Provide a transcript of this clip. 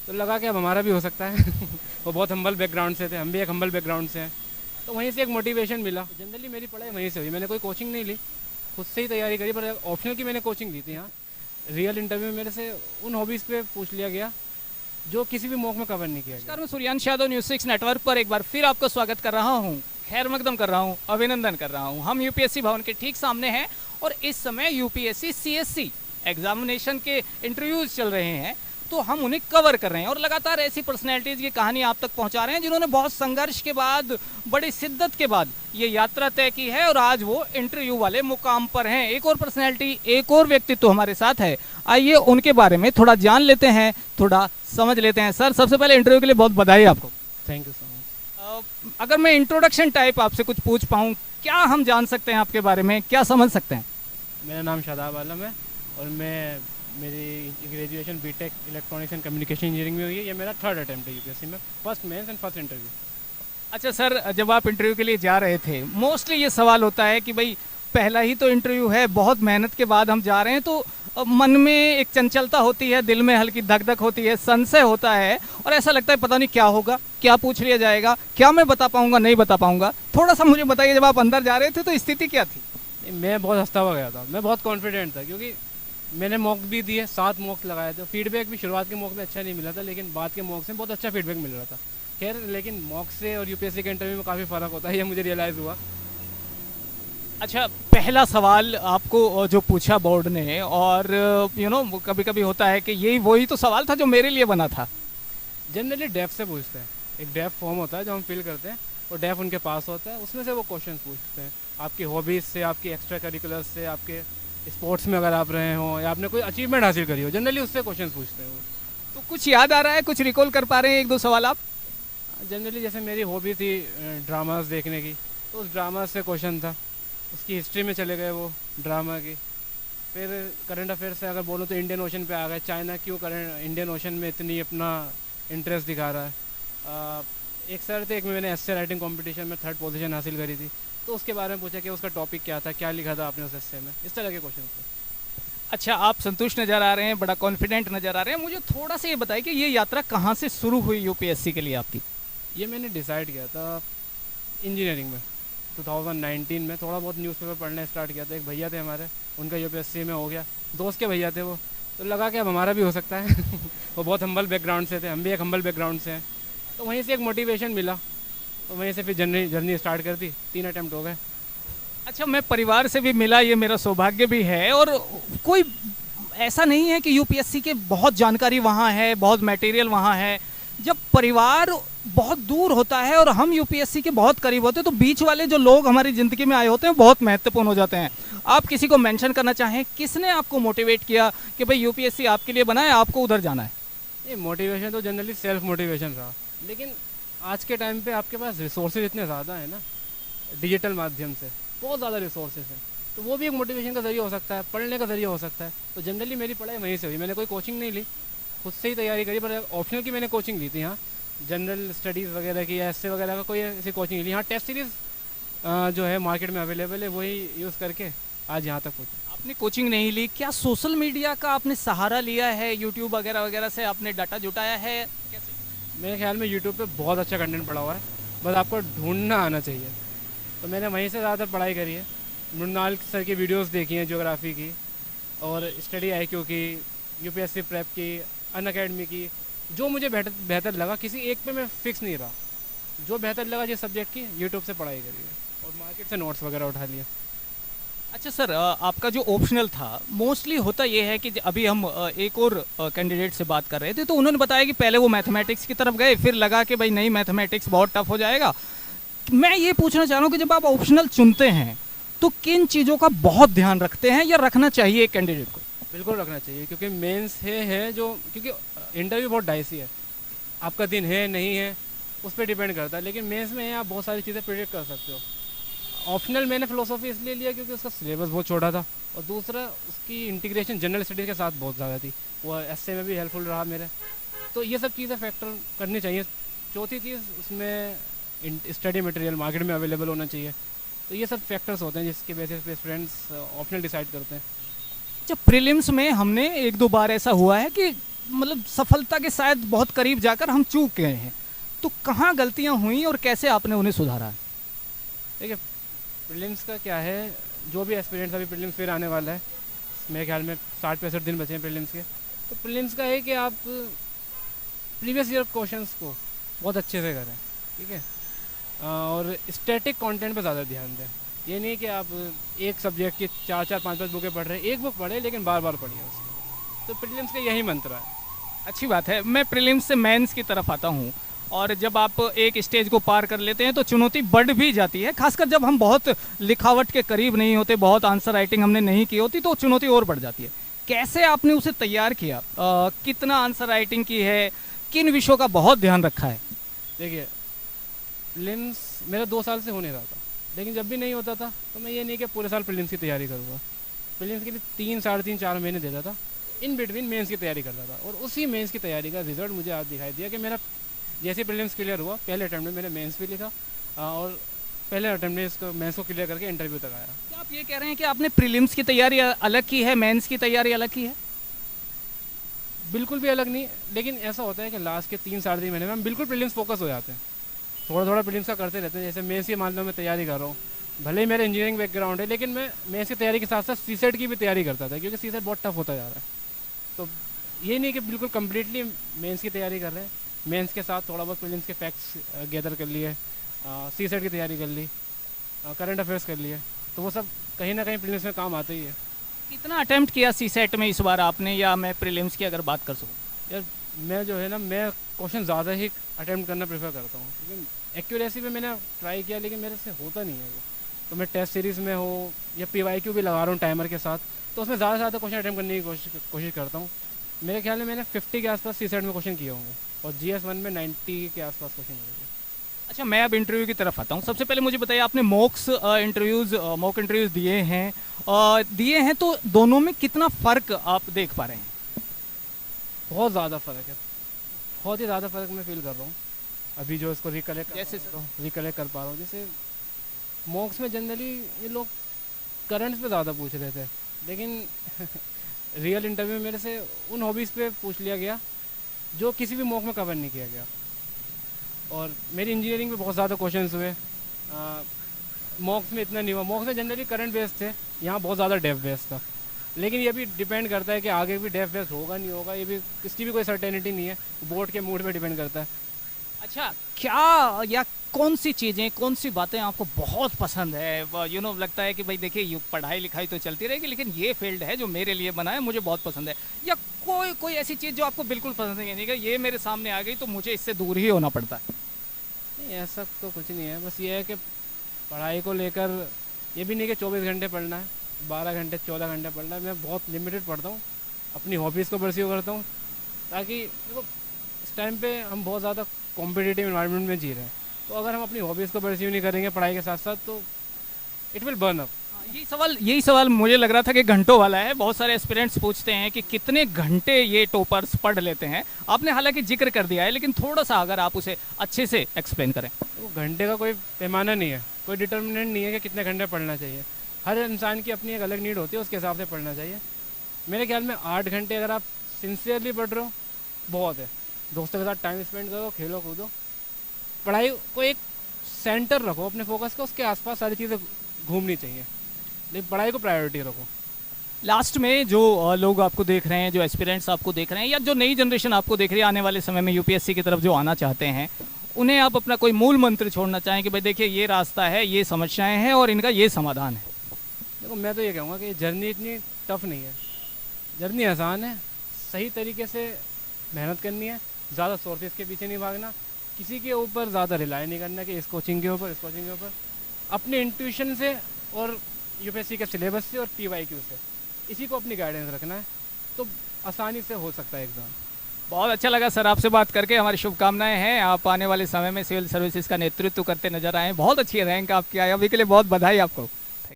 तो लगा कि अब हमारा भी हो सकता है। वो बहुत हम्बल बैकग्राउंड से थे, हम भी एक हम्बल बैकग्राउंड से हैं, तो वहीं से एक मोटिवेशन मिला। जनरली मेरी पढ़ाई वहीं से हुई, मैंने कोई कोचिंग नहीं ली, खुद से ही तैयारी करी, पर ऑप्शनल की मैंने कोचिंग ली थी। हाँ, रियल इंटरव्यू में मेरे से उन हॉबीज़ पे पूछ लिया गया जो किसी भी मॉक में कवर नहीं किया गया। नमस्कार, मैं सूर्यांश यादव न्यूज़ 6 नेटवर्क पर एक बार फिर आपका स्वागत कर रहा हूं, खैर मकदम कर रहा हूं, अभिनंदन कर रहा हूं। हम यूपीएससी भवन के ठीक सामने हैं और इस समय यूपीएससी सीएससी एग्जामिनेशन के इंटरव्यूज चल रहे हैं, तो हम उन्हें कवर कर रहे हैं और लगातार ऐसी पर्सनैलिटीज़ की कहानी आप तक पहुंचा रहे हैं जिन्होंने बहुत संघर्ष के बाद, बड़ी शिद्दत के बाद ये यात्रा तय की है और आज वो इंटरव्यू वाले मुकाम पर हैं। एक और पर्सनैलिटी, एक और व्यक्तित्व तो हमारे साथ है, आइए उनके बारे में थोड़ा जान लेते हैं, थोड़ा समझ लेते हैं। सर, सबसे पहले इंटरव्यू के लिए बहुत बधाई आपको। Thank you so much. अगर मैं इंट्रोडक्शन टाइप आपसे कुछ पूछ पाऊँ, क्या हम जान सकते हैं आपके बारे में, क्या समझ सकते हैं? मेरा नाम शादाब आलम है और मेरी graduation B Tech electronics and communication engineering में हुई है। ये मेरा थर्ड अटैम्प्ट है यूपीएससी में, first mains and first interview. अच्छा सर, जब आप इंटरव्यू के लिए जा रहे थे, मोस्टली ये सवाल होता है कि भाई पहला ही तो इंटरव्यू है, बहुत मेहनत के बाद हम जा रहे हैं, तो मन में एक चंचलता होती है, दिल में हल्की धक धक होती है, संशय होता है और ऐसा लगता है पता नहीं क्या होगा, क्या पूछ लिया जाएगा, क्या मैं बता पाऊंगा, नहीं बता पाऊंगा। थोड़ा सा मुझे बताइए, जब आप अंदर जा रहे थे तो स्थिति क्या थी? मैं बहुत हंसता हुआ गया था, मैं बहुत कॉन्फिडेंट था क्योंकि मैंने मॉक भी दिए, 7 मॉक लगाए थे। फीडबैक भी शुरुआत के मॉक में अच्छा नहीं मिला था, लेकिन बाद के मॉक से बहुत अच्छा फीडबैक मिल रहा था। खैर, लेकिन मॉक से और यूपीएससी के इंटरव्यू में काफ़ी फ़र्क होता है, ये मुझे रियलाइज़ हुआ। अच्छा, पहला सवाल आपको जो पूछा बोर्ड ने, और कभी कभी होता है कि यही वही तो सवाल था जो मेरे लिए बना था। जनरली डेफ से पूछते हैं, एक डेफ फॉर्म होता है जो हम फिल करते हैं, और डेफ उनके पास होता है, उसमें से वो क्वेश्चन पूछते हैं आपकी हॉबीज़ से, आपकी एक्स्ट्रा करिकुलर से, आपके स्पोर्ट्स में अगर आप रहे हो या आपने कोई अचीवमेंट हासिल करी हो, जनरली उससे क्वेश्चन पूछते हैं वो। तो कुछ याद आ रहा है, कुछ रिकॉल कर पा रहे हैं एक दो सवाल आप? जनरली जैसे मेरी हॉबी थी ड्रामास देखने की, तो उस ड्रामा से क्वेश्चन था, उसकी हिस्ट्री में चले गए वो ड्रामा की। फिर करंट अफेयर से अगर बोलो तो इंडियन ओशन पे आ गए, चाइना क्यों करंट इंडियन ओशन में इतनी अपना इंटरेस्ट दिखा रहा है। एक सर थे, एक में मैंने एस्से राइटिंग कंपटीशन में 3rd पोजीशन हासिल करी थी, तो उसके बारे में पूछा कि उसका टॉपिक क्या था, क्या लिखा था आपने उस एस्से में, इस तरह के क्वेश्चन थे। अच्छा, आप संतुष्ट नज़र आ रहे हैं, बड़ा कॉन्फिडेंट नज़र आ रहे हैं। मुझे थोड़ा सा ये बताइए कि ये यात्रा कहाँ से शुरू हुई यूपीएससी के लिए आपकी? ये मैंने डिसाइड किया था इंजीनियरिंग में, 2019 में। थोड़ा बहुत न्यूज़पेपर पढ़ने स्टार्ट किया था, एक भैया थे हमारे, उनका यूपीएससी में हो गया, दोस्त के भैया थे वो, तो लगा कि अब हमारा भी हो सकता है। वो बहुत हम्बल बैकग्राउंड से थे, हम भी एक हम्बल बैकग्राउंड से हैं, तो वहीं से एक मोटिवेशन मिला, तो वहीं से फिर जर्नी स्टार्ट कर दी। 3 अटैम्प्ट हो गए। अच्छा, मैं परिवार से भी मिला, ये मेरा सौभाग्य भी है, और कोई ऐसा नहीं है कि यूपीएससी के बहुत जानकारी वहाँ है, बहुत मटेरियल वहाँ है। जब परिवार बहुत दूर होता है और हम यूपीएससी के बहुत करीब होते हैं, तो बीच वाले जो लोग हमारी ज़िंदगी में आए होते हैं बहुत महत्वपूर्ण हो जाते हैं। आप किसी को मेंशन करना चाहें, किसने आपको मोटिवेट किया कि भाई यूपीएससी आपके लिए बना है, आपको उधर जाना है? ये मोटिवेशन तो जनरली सेल्फ मोटिवेशन रहा, लेकिन आज के टाइम पे आपके पास रिसोर्सेज इतने ज़्यादा है ना, डिजिटल माध्यम से बहुत ज़्यादा रिसोर्सेज हैं, तो वो भी एक मोटिवेशन का ज़रिया हो सकता है, पढ़ने का ज़रिया हो सकता है। तो जनरली मेरी पढ़ाई वहीं से हुई, मैंने कोई कोचिंग नहीं ली, खुद से ही तैयारी करी, पर ऑप्शनल की मैंने कोचिंग ली थी। हाँ, जनरल स्टडीज़ वगैरह की या एस्से वगैरह का कोई ऐसी कोचिंग नहीं ली। हाँ, टेस्ट सीरीज़ जो है मार्केट में अवेलेबल है, वही यूज़ करके आज यहाँ तक पहुँचे। आपने कोचिंग नहीं ली, क्या सोशल मीडिया का आपने सहारा लिया है, यूट्यूब वगैरह वगैरह से आपने डाटा जुटाया है, कैसे? मेरे ख्याल में यूट्यूब पे बहुत अच्छा कंटेंट पड़ा हुआ है, बस आपको ढूंढना आना चाहिए। तो मैंने वहीं से ज़्यादातर पढ़ाई करी है, मृणाल सर की वीडियोस देखी हैं ज्योग्राफी की, और स्टडी आईक्यू की, यूपीएससी प्रेप की, अनअकैडमी की। जो मुझे बेहतर लगा, किसी एक पे मैं फिक्स नहीं रहा, जो बेहतर लगा जिस सब्जेक्ट की, यूट्यूब से पढ़ाई करी है और मार्केट से नोट्स वगैरह उठा लिए। अच्छा सर, आपका जो ऑप्शनल था, मोस्टली होता ये है कि अभी हम एक और कैंडिडेट से बात कर रहे थे, तो उन्होंने बताया कि पहले वो मैथमेटिक्स की तरफ गए, फिर लगा कि भाई नहीं, मैथमेटिक्स बहुत टफ हो जाएगा। मैं ये पूछना चाह रहा हूँ कि जब आप ऑप्शनल चुनते हैं तो किन चीज़ों का बहुत ध्यान रखते हैं या रखना चाहिए एक कैंडिडेट को? बिल्कुल रखना चाहिए, क्योंकि मेंस है जो, क्योंकि इंटरव्यू बहुत डाइसी है, आपका दिन है नहीं है उस पर डिपेंड करता है, लेकिन मेंस में आप बहुत सारी चीज़ें प्रिडिक्ट कर सकते हो। ऑप्शनल मैंने फ़िलोसॉफी इसलिए लिया क्योंकि उसका सिलेबस बहुत छोटा था, और दूसरा उसकी इंटीग्रेशन जनरल स्टडीज़ के साथ बहुत ज़्यादा थी, वो एसए में भी हेल्पफुल रहा मेरे। तो ये सब चीज़ें फैक्टर करनी चाहिए। चौथी चीज़, उसमें स्टडी मटेरियल मार्केट में अवेलेबल होना चाहिए। तो ये सब फैक्टर्स होते हैं जिसके बेसिस पे स्टूडेंट्स ऑप्शनल डिसाइड करते हैं। जब प्रीलिम्स में हमने एक दो बार ऐसा हुआ है कि मतलब सफलता के शायद बहुत करीब जाकर हम चूक गए हैं, तो कहाँ गलतियाँ हुई और कैसे आपने उन्हें सुधारा? देखिए, प्रीलिम्स का क्या है, जो भी एस्पिरेंट्स अभी प्रीलिम्स फिर आने वाला है, मेरे ख्याल में 60-65 दिन बचे हैं प्रीलिम्स के। तो प्रीलिम्स का है कि आप प्रीवियस ईयर क्वेश्चंस को बहुत अच्छे से करें, ठीक है, और स्टैटिक कंटेंट पे ज़्यादा ध्यान दें। ये नहीं कि आप एक सब्जेक्ट की 4-4 5-5 बुकें पढ़ रहे हैं, एक बुक पढ़े लेकिन बार बार पढ़िए उसको। तो प्रीलिम्स का यही मंत्र है। अच्छी बात है। मैं प्रीलिम्स से मेंस की तरफ आता हूँ, और जब आप एक स्टेज को पार कर लेते हैं तो चुनौती बढ़ भी जाती है, खासकर जब हम बहुत लिखावट के करीब नहीं होते, बहुत आंसर राइटिंग हमने नहीं की होती, तो चुनौती और बढ़ जाती है। कैसे आपने उसे तैयार किया? कितना आंसर राइटिंग की है, किन विषयों का बहुत ध्यान रखा है? देखिए, प्रीलिम्स मेरा 2 साल से हो नहीं रहा था, लेकिन जब भी नहीं होता था तो मैं ये नहीं कि पूरे साल प्रीलिम्स की तैयारी करूँगा। प्रीलिम्स के लिए 3-3.5-4 महीने देता था, इन बिटवीन मेंस की तैयारी करता था, और उसी मेंस की तैयारी का रिजल्ट मुझे आज दिखाई दिया कि मेरा जैसे प्रीलिम्स क्लियर हुआ, पहले अटैम्प्ट में मैंने मेंस भी लिखा, और पहले अटैम्प्ट में इसको मेंस को क्लियर करके इंटरव्यू तक आया। क्या आप ये कह रहे हैं कि आपने प्रीलिम्स की तैयारी अलग की है, मेंस की तैयारी अलग की है? बिल्कुल भी अलग नहीं, लेकिन ऐसा होता है कि लास्ट के 3-3.5 महीने में हम बिल्कुल प्रीलिम्स फोकस हो जाते हैं, थोड़ा थोड़ा प्रीलिम्स का करते रहते हैं। जैसे मेंस की मान लो मैं तैयारी कर रहा हूँ, भले ही मेरा इंजीनियरिंग बैकग्राउंड है, लेकिन मैं मेंस की तैयारी के साथ साथ सीसेट की भी तैयारी करता था, क्योंकि सीसेट बहुत टफ होता जा रहा है। तो ये नहीं कि बिल्कुल कम्प्लीटली मेंस की तैयारी कर रहे हैं, मेंस के साथ थोड़ा बहुत प्रीलिम्स के फैक्ट्स गैदर कर लिए, सीसेट की तैयारी कर ली, करंट अफेयर्स कर लिए, तो वो सब कहीं ना कहीं प्रीलिम्स में काम आते ही है। कितना अटेम्प्ट किया सीसेट में इस बार आपने, या मैं प्रीलिम्स की अगर बात कर सकूँ? यार, मैं जो है ना, मैं क्वेश्चन ज़्यादा ही अटेम्प्ट करना प्रेफर करता हूँ, क्योंकि एक्यूरेसी पे मैंने ट्राई किया लेकिन मेरे से होता नहीं है वो। तो मैं टेस्ट सीरीज़ में हो या PYQ भी लगा रहा हूँ टाइमर के साथ, तो उसमें ज़्यादा से ज़्यादा क्वेश्चन अटेम्प्ट करने की कोशिश करता हूँ। मेरे ख्याल में मैंने 50 के आसपास सीसेट में क्वेश्चन किए होंगे, और GS1 में 90 के आसपास क्वेश्चन किए। अच्छा, मैं अब इंटरव्यू की तरफ आता हूँ। सबसे पहले मुझे बताइए, आपने मॉक इंटरव्यूज़ दिए हैं, तो दोनों में कितना फ़र्क आप देख पा रहे हैं? बहुत ज़्यादा फ़र्क है, बहुत ही ज़्यादा फ़र्क मैं फील कर रहा हूँ अभी जो इसको रिकलेक्ट कर पा रहा हूँ। जैसे मॉक्स में जनरली ये लोग करंट्स पे ज़्यादा पूछ रहे थे, लेकिन रियल इंटरव्यू में मेरे से उन हॉबीज़ पे पूछ लिया गया जो किसी भी मॉक में कवर नहीं किया गया। और मेरी इंजीनियरिंग में बहुत ज़्यादा क्वेश्चंस हुए, मॉक्स में इतना नहीं हुआ। मॉक्स में जनरली करंट बेस्ड थे, यहाँ बहुत ज़्यादा डेप्थ बेस्ड था। लेकिन ये भी डिपेंड करता है कि आगे भी डेप्थ बेस्ड होगा नहीं होगा, ये भी इसकी भी कोई सर्टेनिटी नहीं है, बोर्ड के मूड पे डिपेंड करता है। अच्छा, क्या या कौन सी चीज़ें, कौन सी बातें आपको बहुत पसंद है? लगता है कि भाई देखिए, पढ़ाई लिखाई तो चलती रहेगी, लेकिन ये फील्ड है जो मेरे लिए बना है, मुझे बहुत पसंद है। या कोई ऐसी चीज़ जो आपको बिल्कुल पसंद नहीं है कि ये मेरे सामने आ गई तो मुझे इससे दूर ही होना पड़ता है? नहीं, ऐसा तो कुछ नहीं है। बस ये है कि पढ़ाई को लेकर ये भी नहीं कि 24 घंटे पढ़ना है, 12 घंटे 14 घंटे पढ़ना है। मैं बहुत लिमिटेड पढ़ता हूँ, अपनी हॉबीज़ को परस्यू करता हूँ, ताकि देखो इस टाइम पे हम बहुत ज़्यादा कॉम्पिटिटिव इन्वायरमेंट में जी रहे हैं, तो अगर हम अपनी हॉबीज़ को परस्यू नहीं करेंगे पढ़ाई के साथ साथ, तो इट विल बर्न अप। यही सवाल मुझे लग रहा था कि घंटों वाला है। बहुत सारे एस्पिरेंट्स पूछते हैं कि कितने घंटे ये टॉपर्स पढ़ लेते हैं। आपने हालांकि जिक्र कर दिया है, लेकिन थोड़ा सा अगर आप उसे अच्छे से एक्सप्लेन करें। तो घंटे का कोई पैमाना नहीं है, कोई डिटर्मिनेंट नहीं है कि कितने घंटे पढ़ना चाहिए। हर इंसान की अपनी एक अलग नीड होती है, उसके हिसाब से पढ़ना चाहिए। मेरे ख्याल में 8 घंटे अगर आप सिंसियरली पढ़ रहे हो बहुत है। दोस्तों के साथ टाइम स्पेंड करो, खेलो कूदो, पढ़ाई को एक सेंटर रखो अपने फोकस का, उसके आसपास सारी चीज़ें घूमनी चाहिए, लेकिन पढ़ाई को प्रायोरिटी रखो। लास्ट में जो लोग आपको देख रहे हैं, जो एस्पिरेंट्स आपको देख रहे हैं, या जो नई जनरेशन आपको देख रही है आने वाले समय में यूपीएससी की तरफ जो आना चाहते हैं, उन्हें आप अपना कोई मूल मंत्र छोड़ना चाहें कि भाई देखिए ये रास्ता है, ये समस्याएं हैं और इनका ये समाधान है? देखो, मैं तो ये कहूँगा कि जर्नी इतनी टफ नहीं है, जर्नी आसान है। सही तरीके से मेहनत करनी है, ज़्यादा सोर्सेज के पीछे नहीं भागना, किसी के ऊपर ज़्यादा रिलाई नहीं करना कि इस कोचिंग के ऊपर, इस कोचिंग के ऊपर। अपने इंट्यूशन से और यूपीएससी के सिलेबस से और PYQ से, इसी को अपनी गाइडेंस रखना है, तो आसानी से हो सकता है एग्ज़ाम। बहुत अच्छा लगा सर आपसे बात करके। हमारी शुभकामनाएं हैं, आप आने वाले समय में सिविल सर्विसेज का नेतृत्व करते नजर आए। बहुत अच्छी रैंक आपकी आई, अभी के लिए बहुत बधाई आपको।